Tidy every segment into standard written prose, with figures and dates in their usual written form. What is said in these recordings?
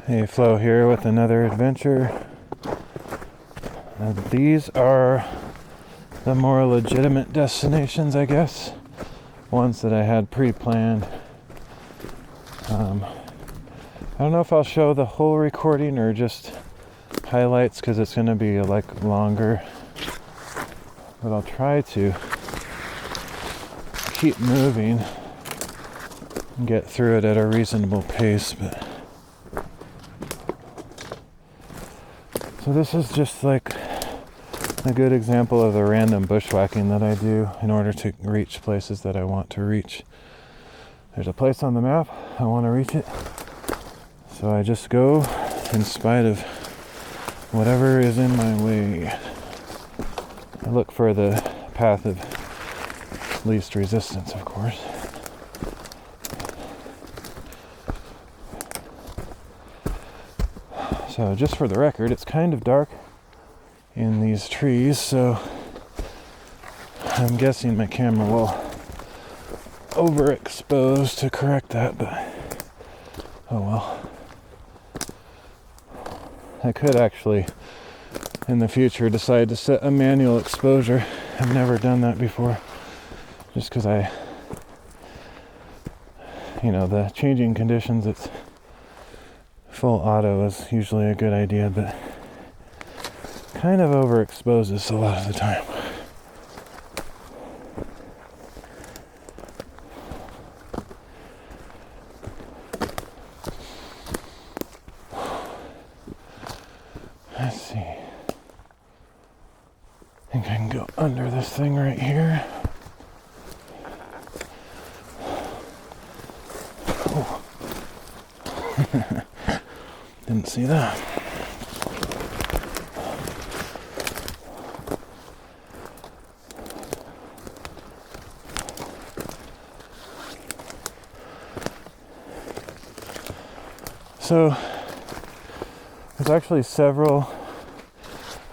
Hey, Flo here with another adventure. These are the more legitimate destinations, I guess. Ones that I had pre-planned. I don't know if I'll show the whole recording or just highlights because it's going to be like longer. But I'll try to keep moving and get through it at a reasonable pace. So this is just like a good example of the random bushwhacking that I do in order to reach places that I want to reach. There's a place on the map, I want to reach it, so I just go in spite of whatever is in my way. I look for the path of least resistance, of course. So just for the record, it's kind of dark in these trees, so I'm guessing my camera will overexpose to correct that, but oh well. I could actually, in the future, decide to set a manual exposure. I've never done that before, just because the changing conditions, it's full auto is usually a good idea, but kind of overexposes a lot of the time. Let's see. I think I can go under this thing right here. Oh. Didn't see that. So there's actually several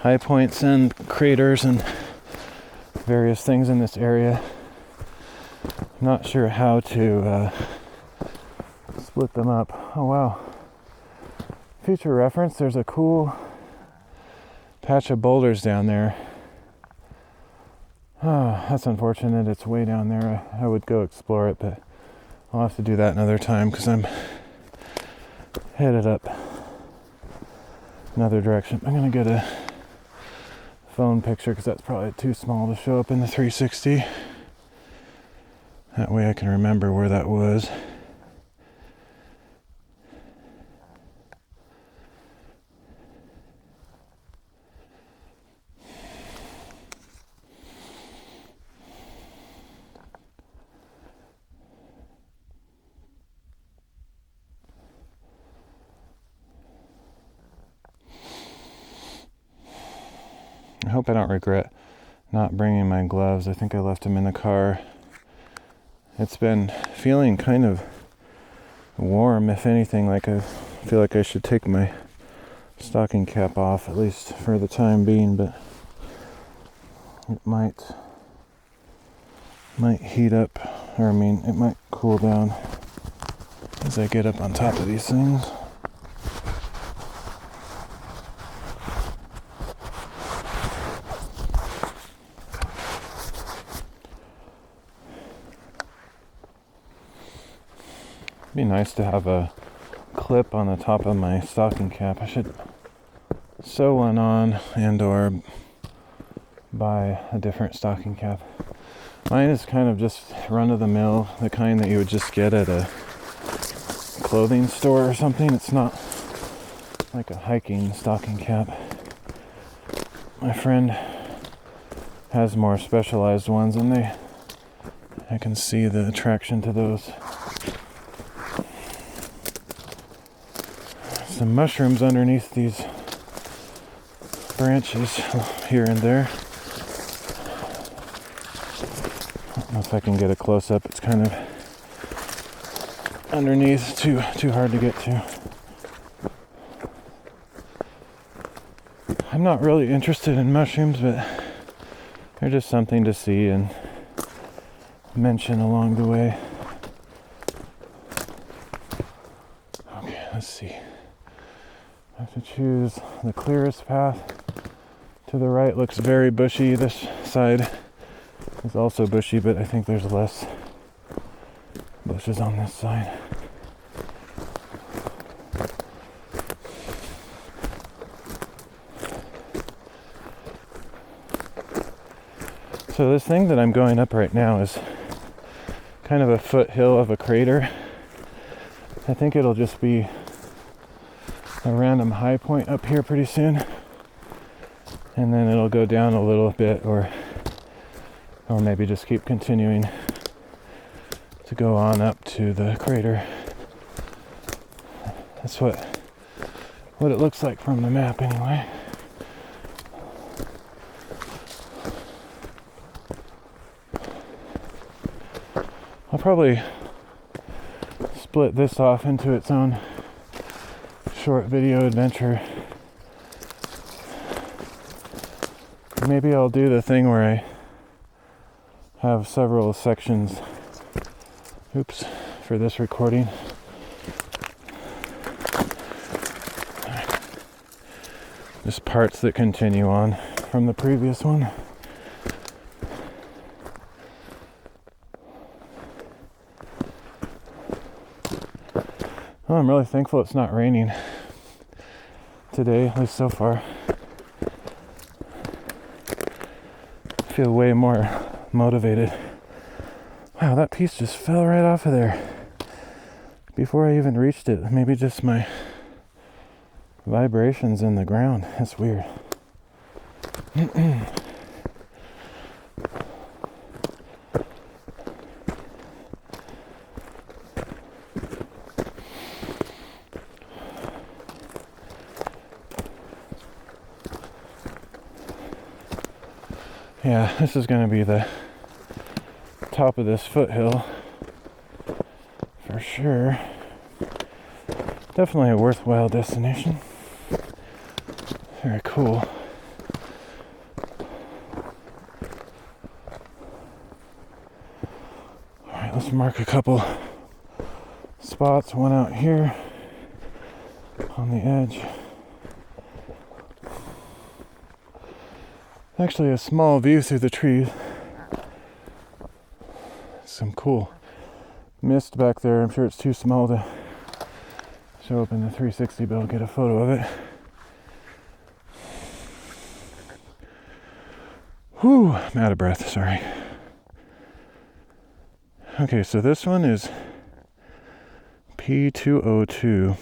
high points and craters and various things in this area. I'm not sure how to split them up. Oh wow. Future reference, there's a cool patch of boulders down there. Oh, that's unfortunate, it's way down there. I would go explore it, but I'll have to do that another time because I'm headed up another direction. I'm going to get a phone picture because that's probably too small to show up in the 360. That way I can remember where that was. I hope I don't regret not bringing my gloves. I think I left them in the car. It's been feeling kind of warm, if anything, like I feel like I should take my stocking cap off, at least for the time being, but it might heat up, it might cool down as I get up on top of these things. It'd be nice to have a clip on the top of my stocking cap. I should sew one on and or buy a different stocking cap. Mine is kind of just run-of-the-mill, the kind that you would just get at a clothing store or something. It's not like a hiking stocking cap. My friend has more specialized ones, and I can see the attraction to those. Some mushrooms underneath these branches here and there. I don't know if I can get a close-up. It's kind of underneath, too hard to get to. I'm not really interested in mushrooms, but they're just something to see and mention along the way. Okay, let's see. I have to choose the clearest path. To the right looks very bushy. This side is also bushy, but I think there's less bushes on this side. So this thing that I'm going up right now is kind of a foothill of a crater. I think it'll just be a random high point up here pretty soon. And then it'll go down a little bit, or maybe just keep continuing to go on up to the crater. That's what it looks like from the map anyway. I'll probably split this off into its own short video adventure. Maybe I'll do the thing where I have several sections, for this recording. Just parts that continue on from the previous one. Oh, I'm really thankful it's not raining today, at least so far. I feel way more motivated. Wow, that piece just fell right off of there before I even reached it. Maybe just my vibrations in the ground. That's weird. Yeah, this is going to be the top of this foothill for sure. Definitely a worthwhile destination. Very cool. Alright, let's mark a couple spots. One out here on the edge. Actually a small view through the trees. Some cool mist back there. I'm sure it's too small to show up in the 360, but I'll get a photo of it. Whew, I'm out of breath, sorry. Okay, so this one is P202.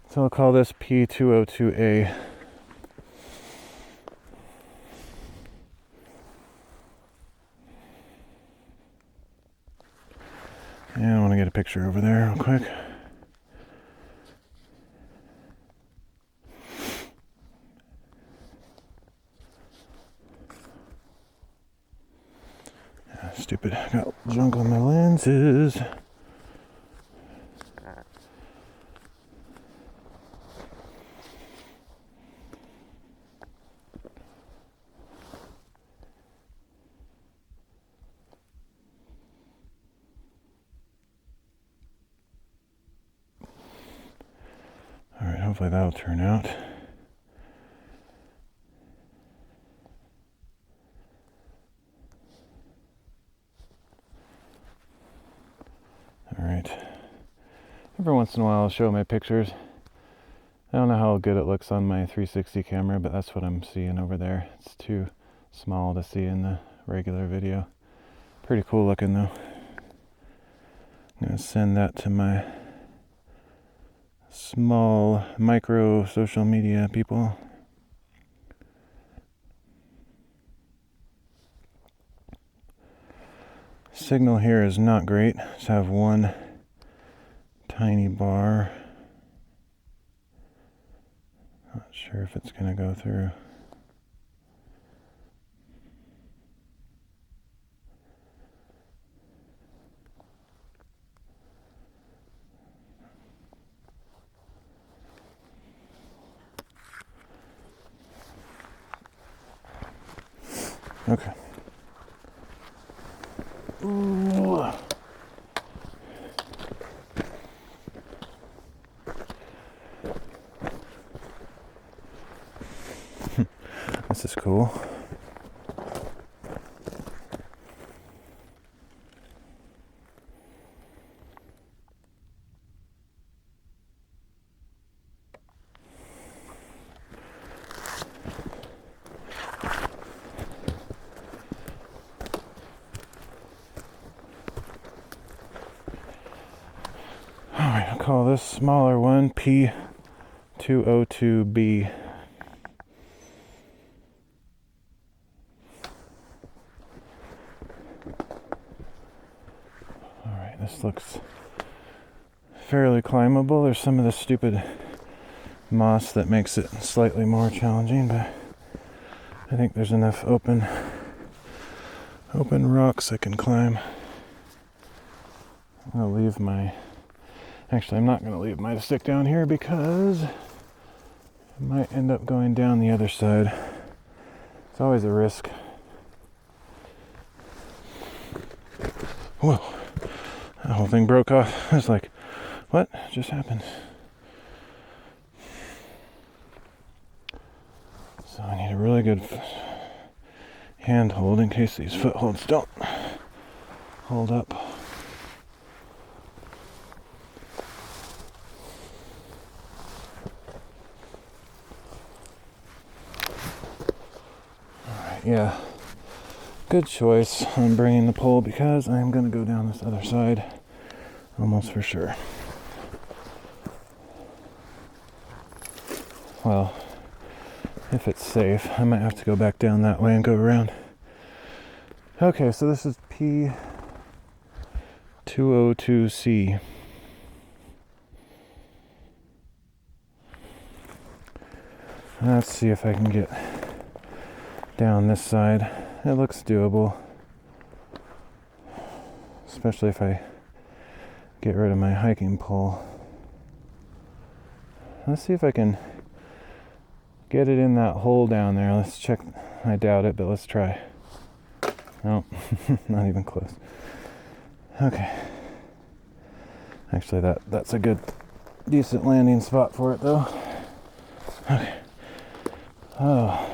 So I'll call this P202A. And I want to get a picture over there real quick. Stupid, I got junk on my lenses. Alright, hopefully that'll turn out. Alright. Every once in a while I'll show my pictures. I don't know how good it looks on my 360 camera, but that's what I'm seeing over there. It's too small to see in the regular video. Pretty cool looking though. I'm going to send that to my small micro social media people. Signal here is not great. Just have one tiny bar. Not sure if it's going to go through. Okay. Ooh. This is cool. Alright, I'll call this smaller one P202B. Alright, this looks fairly climbable. There's some of the stupid moss that makes it slightly more challenging, but I think there's enough open rocks I can climb. I'll leave my... Actually, I'm not going to leave my stick down here because I might end up going down the other side. It's always a risk. Whoa. That whole thing broke off. I was like, what just happened? So I need a really good handhold in case these footholds don't hold up. Alright, yeah. Good choice on bringing the pole because I'm going to go down this other side almost for sure. Well, if it's safe, I might have to go back down that way and go around. Okay, so this is P202C. Let's see if I can get down this side. It looks doable, especially if I get rid of my hiking pole. Let's see if I can get it in that hole down there. Let's check. I doubt it, but let's try. Nope, not even close. Okay. Actually, that's a good, decent landing spot for it, though. Okay. Oh.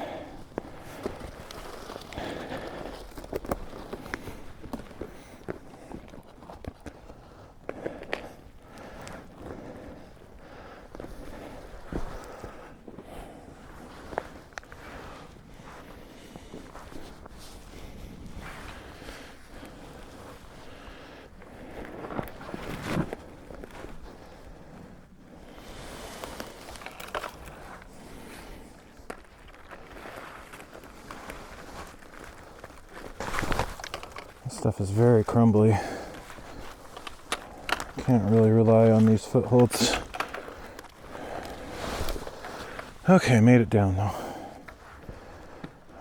Stuff is very crumbly. Can't really rely on these footholds. Okay, made it down though.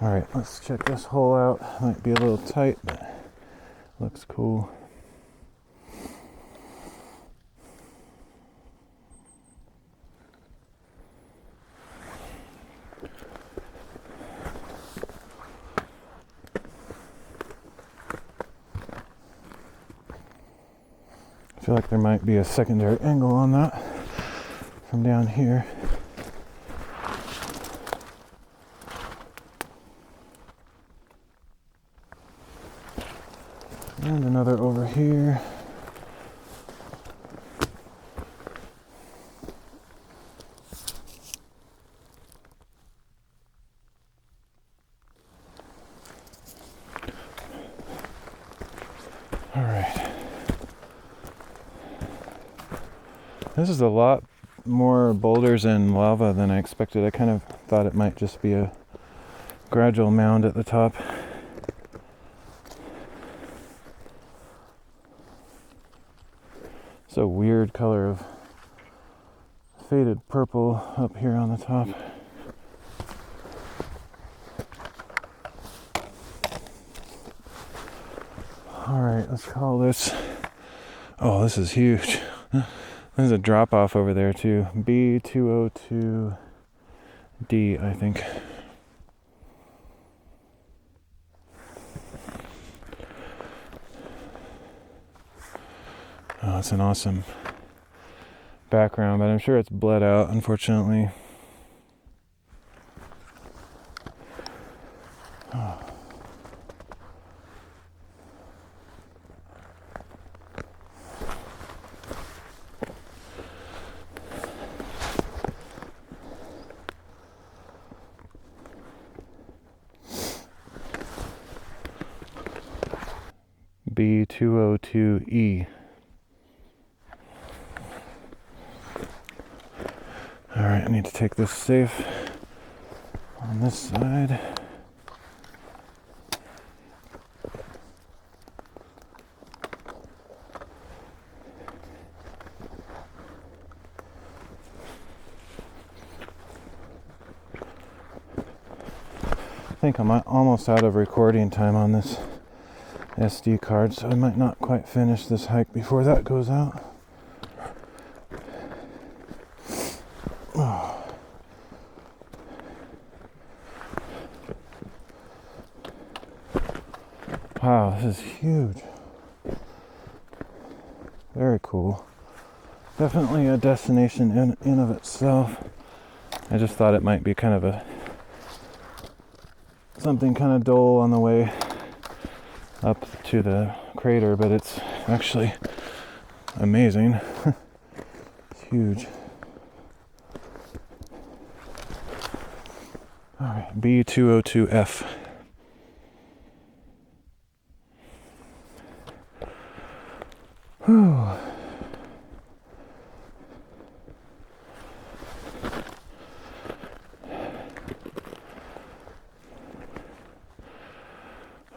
Alright, let's check this hole out. Might be a little tight, but looks cool. I feel like there might be a secondary angle on that from down here. And another over here. All right. This is a lot more boulders and lava than I expected. I kind of thought it might just be a gradual mound at the top. It's a weird color of faded purple up here on the top. All right, let's call this. Oh, this is huge. There's a drop off over there too. B202D, I think. Oh, it's an awesome background, but I'm sure it's bled out, unfortunately. Oh. B202E. Alright, I need to take this safe on this side. I think I'm almost out of recording time on this SD card, so I might not quite finish this hike before that goes out. Oh. Wow, this is huge. Very cool. Definitely a destination in of itself. I just thought it might be kind of something kind of dull on the way up to the crater, but it's actually amazing. It's huge. All right, B202F. Whew.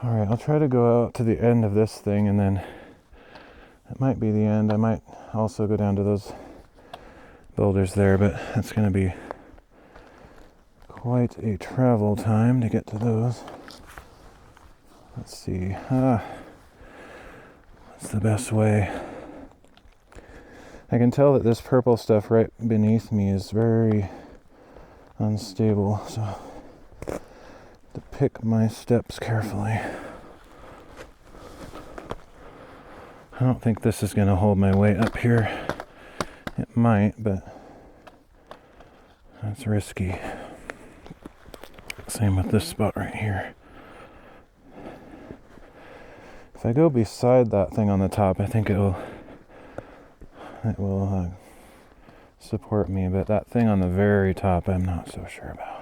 All right, I'll try to go out to the end of this thing, and then it might be the end. I might also go down to those boulders there, but that's going to be quite a travel time to get to those. Let's see. What's the best way? I can tell that this purple stuff right beneath me is very unstable, so to pick my steps carefully. I don't think this is going to hold my weight up here. It might, but that's risky. Same with this spot right here. If I go beside that thing on the top, I think it will support me, but that thing on the very top, I'm not so sure about.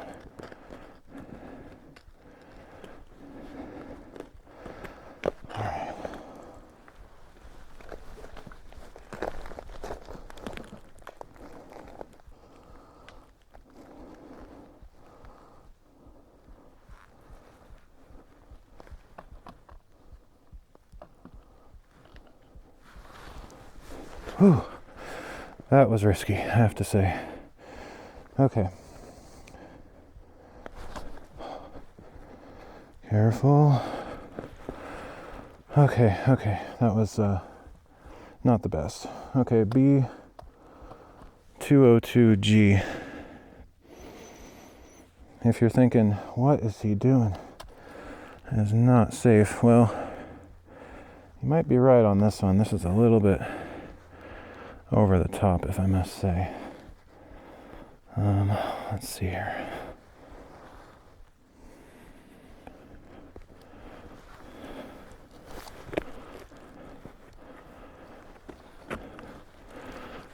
Whew. That was risky, I have to say. Okay. Careful. Okay. That was not the best. Okay, B202G. If you're thinking, what is he doing? It is not safe. Well, you might be right on this one. This is a little bit over the top, if I must say. Let's see here.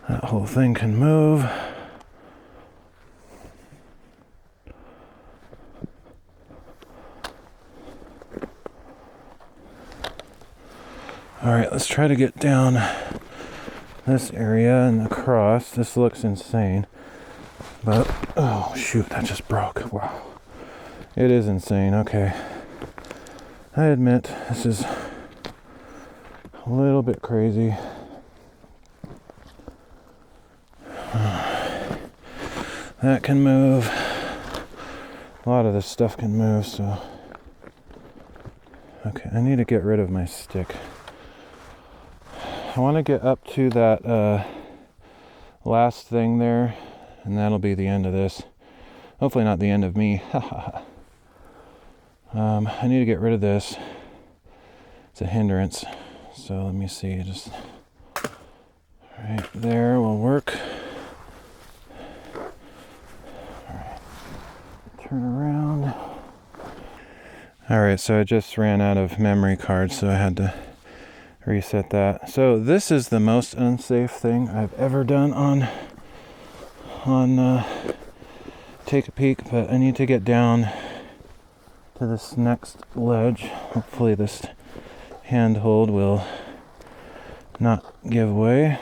That whole thing can move. All right, let's try to get down this area and across. This looks insane, but oh shoot, that just broke. Wow, it is insane. Okay, I admit this is a little bit crazy. That can move. A lot of this stuff can move, so okay, I need to get rid of my stick. I want to get up to that last thing there, and that'll be the end of this. Hopefully not the end of me. I need to get rid of this. It's a hindrance. So let me see. Just Right there will work. Alright, turn around. Alright, so I just ran out of memory cards, so I had to reset that. So this is the most unsafe thing I've ever done on Take a Peek, but I need to get down to this next ledge. Hopefully this handhold will not give way.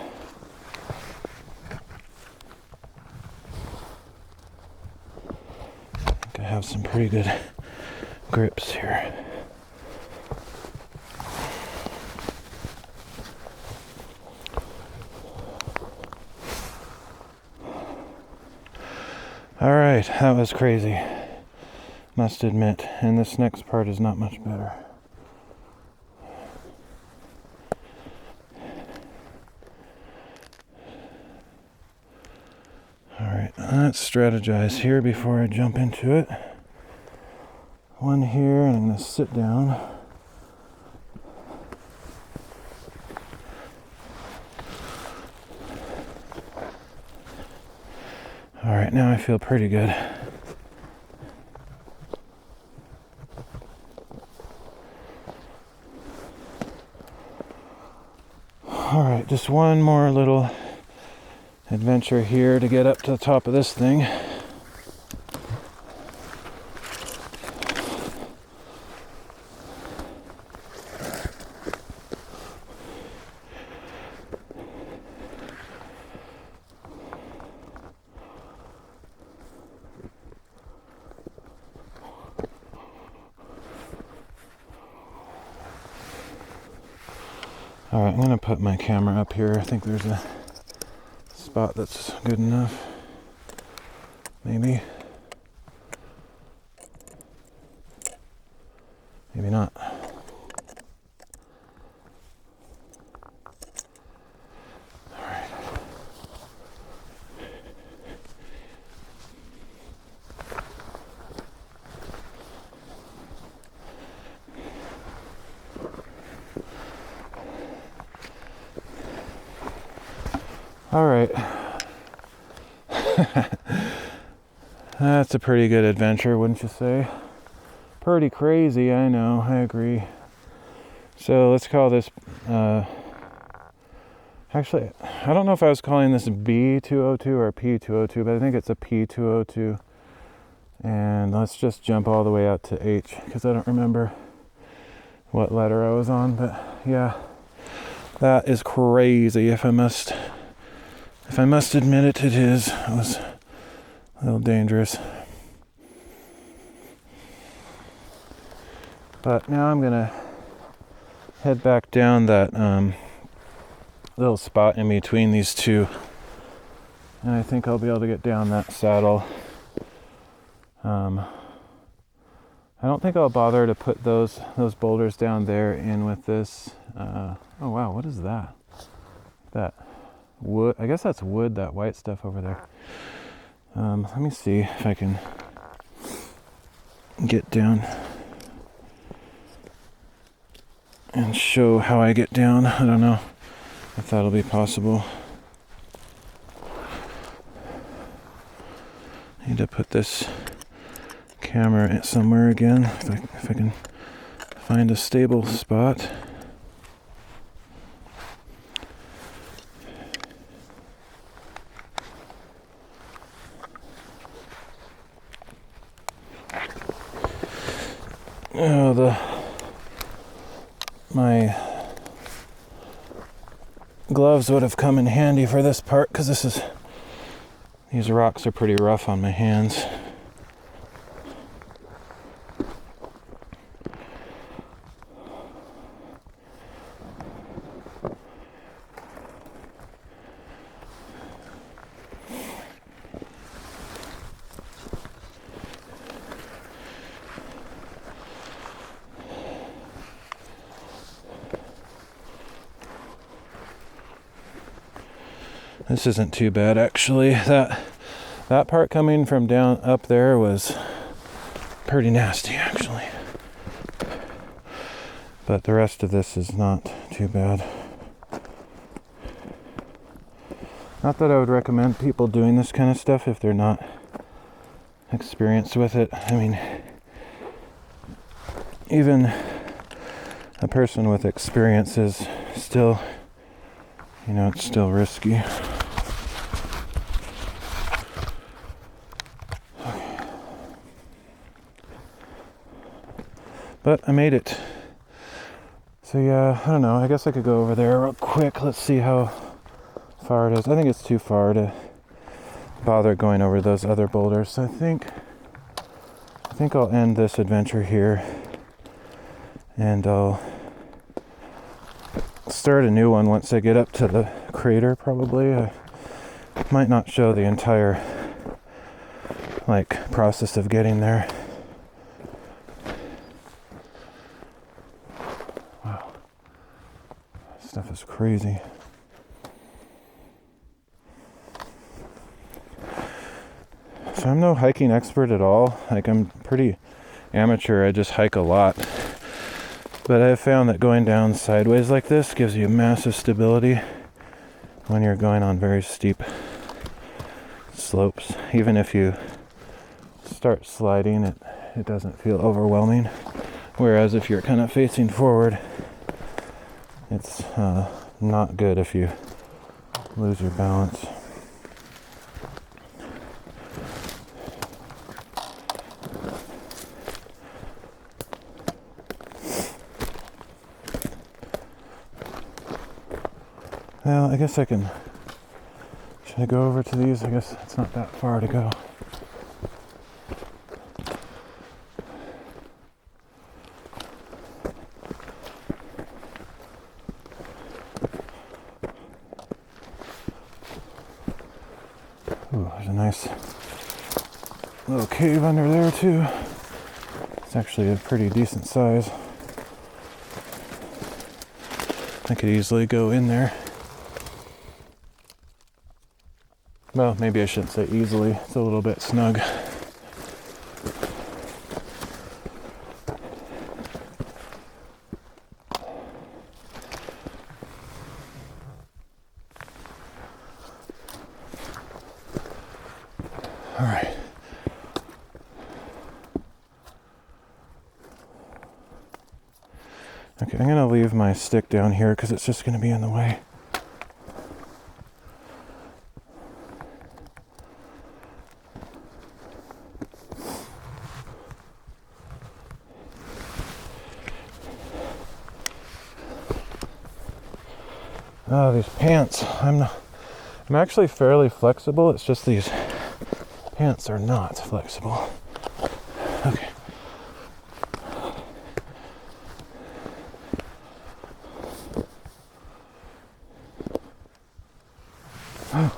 I think I have some pretty good grips here. Alright, that was crazy, must admit, and this next part is not much better. Alright, let's strategize here before I jump into it. One here, and I'm going to sit down. Alright, now I feel pretty good. Alright, just one more little adventure here to get up to the top of this thing. Alright, I'm going to put my camera up here. I think there's a spot that's good enough. Maybe. Maybe not. Alright. Alright. That's a pretty good adventure, wouldn't you say? Pretty crazy, I know, I agree. So let's call this, actually, I don't know if I was calling this B202 or P202, but I think it's a P202. And let's just jump all the way out to H, because I don't remember what letter I was on, but yeah, that is crazy. If I must admit it, it is. It was a little dangerous. But now I'm gonna head back down that little spot in between these two, and I think I'll be able to get down that saddle. I don't think I'll bother to put those boulders down there in with this. Oh wow, what is that? That wood, I guess that's wood, that white stuff over there. Let me see if I can get down and show how I get down. I don't know if that'll be possible. I need to put this camera somewhere again, if I can find a stable spot. Oh, my gloves would have come in handy for this part, because these rocks are pretty rough on my hands. This isn't too bad, actually. That part coming from down up there was pretty nasty, actually. But the rest of this is not too bad. Not that I would recommend people doing this kind of stuff if they're not experienced with it. I mean, even a person with experience is still, you know, it's still risky. But I made it. So yeah, I don't know. I guess I could go over there real quick. Let's see how far it is. I think it's too far to bother going over those other boulders. So I think I'll end this adventure here, and I'll start a new one once I get up to the crater. Probably I might not show the entire process of getting there. Wow, this stuff is crazy. So I'm no hiking expert at all. I'm pretty amateur. I just hike a lot. But I've found that going down sideways like this gives you massive stability when you're going on very steep slopes. Even if you start sliding, it doesn't feel overwhelming. Whereas if you're kind of facing forward, it's not good if you lose your balance. Well, I guess I can... Should I go over to these? I guess it's not that far to go. Ooh, there's a nice little cave under there too. It's actually a pretty decent size. I could easily go in there. Well, maybe I shouldn't say easily. It's a little bit snug. All right. Okay, I'm gonna leave my stick down here because it's just gonna be in the way. Oh, these pants. I'm actually fairly flexible. It's just these pants are not flexible. Okay. Oh.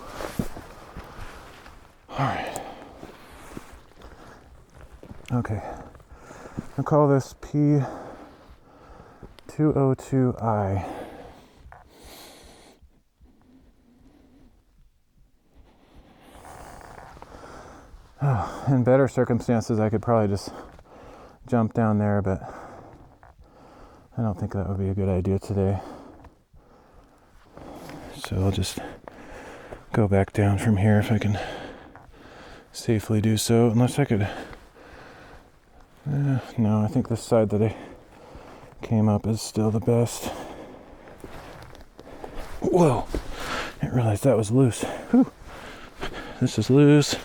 All right. Okay. I'll call this P202I. In better circumstances, I could probably just jump down there, but I don't think that would be a good idea today. So I'll just go back down from here if I can safely do so, unless I could... no, I think this side that I came up is still the best. Whoa! I didn't realize that was loose. Whew. This is loose.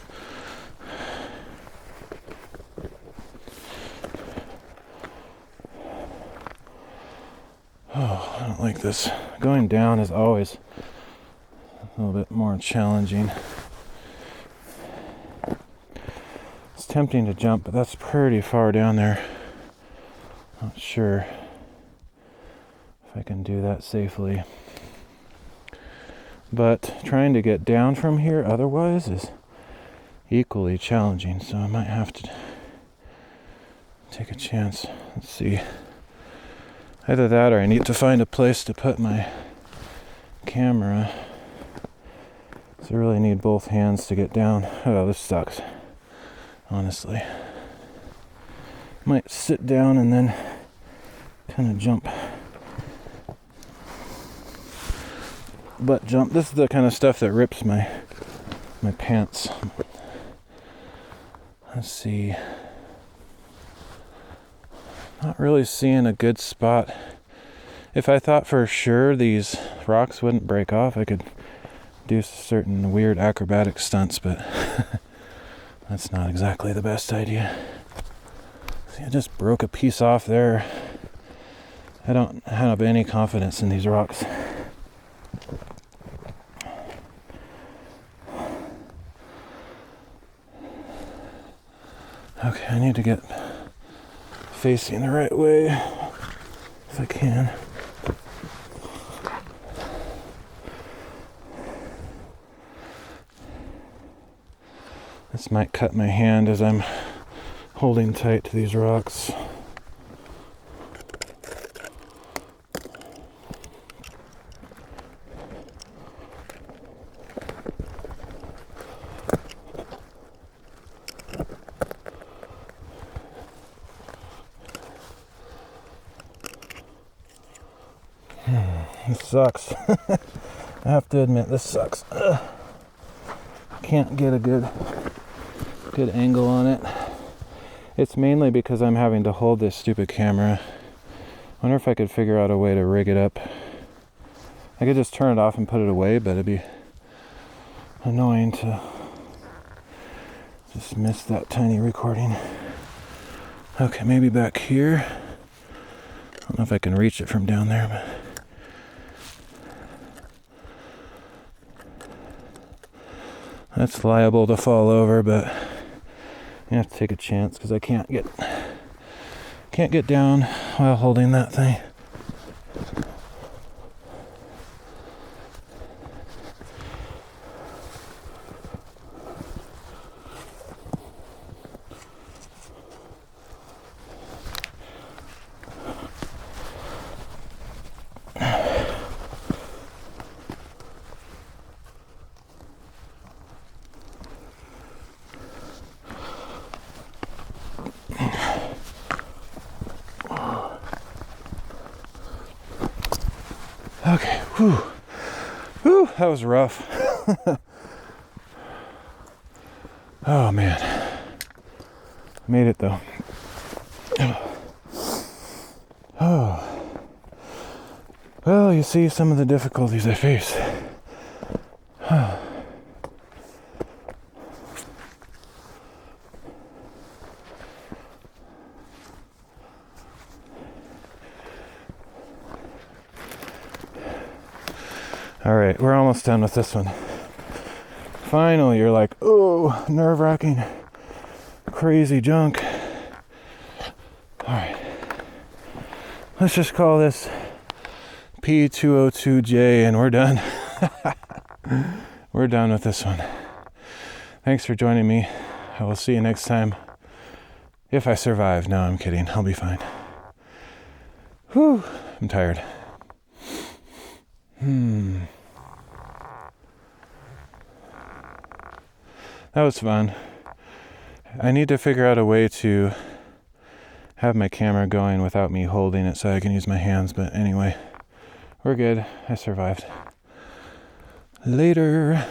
Oh, I don't like this. Going down is always a little bit more challenging. It's tempting to jump, but that's pretty far down there. Not sure if I can do that safely. But trying to get down from here otherwise is equally challenging, so I might have to take a chance. Let's see. Either that or I need to find a place to put my camera. So I really need both hands to get down. Oh, this sucks. Honestly. Might sit down and then kind of jump. butt jump. This is the kind of stuff that rips my pants. Let's see. Not really seeing a good spot. If I thought for sure these rocks wouldn't break off, I could do certain weird acrobatic stunts, but that's not exactly the best idea. See, I just broke a piece off there. I don't have any confidence in these rocks. Okay, I need to get facing the right way if I can. This might cut my hand as I'm holding tight to these rocks. This sucks. I have to admit, this sucks. Can't get a good angle on it. It's mainly because I'm having to hold this stupid camera. I wonder if I could figure out a way to rig it up. I could just turn it off and put it away, but it'd be annoying to just miss that tiny recording. Okay, maybe back here. I don't know if I can reach it from down there, but that's liable to fall over, but you have to take a chance because I can't get down while holding that thing. Okay, whew, that was rough. Oh man, made it though. Oh, well, you see some of the difficulties I face. All right, we're almost done with this one. Finally, you're like, oh, nerve-wracking, crazy junk. All right, let's just call this P202J and we're done. We're done with this one. Thanks for joining me. I will see you next time. If I survive. No, I'm kidding. I'll be fine. Whew, I'm tired. That was fun. I need to figure out a way to have my camera going without me holding it so I can use my hands, but anyway, we're good. I survived. Later.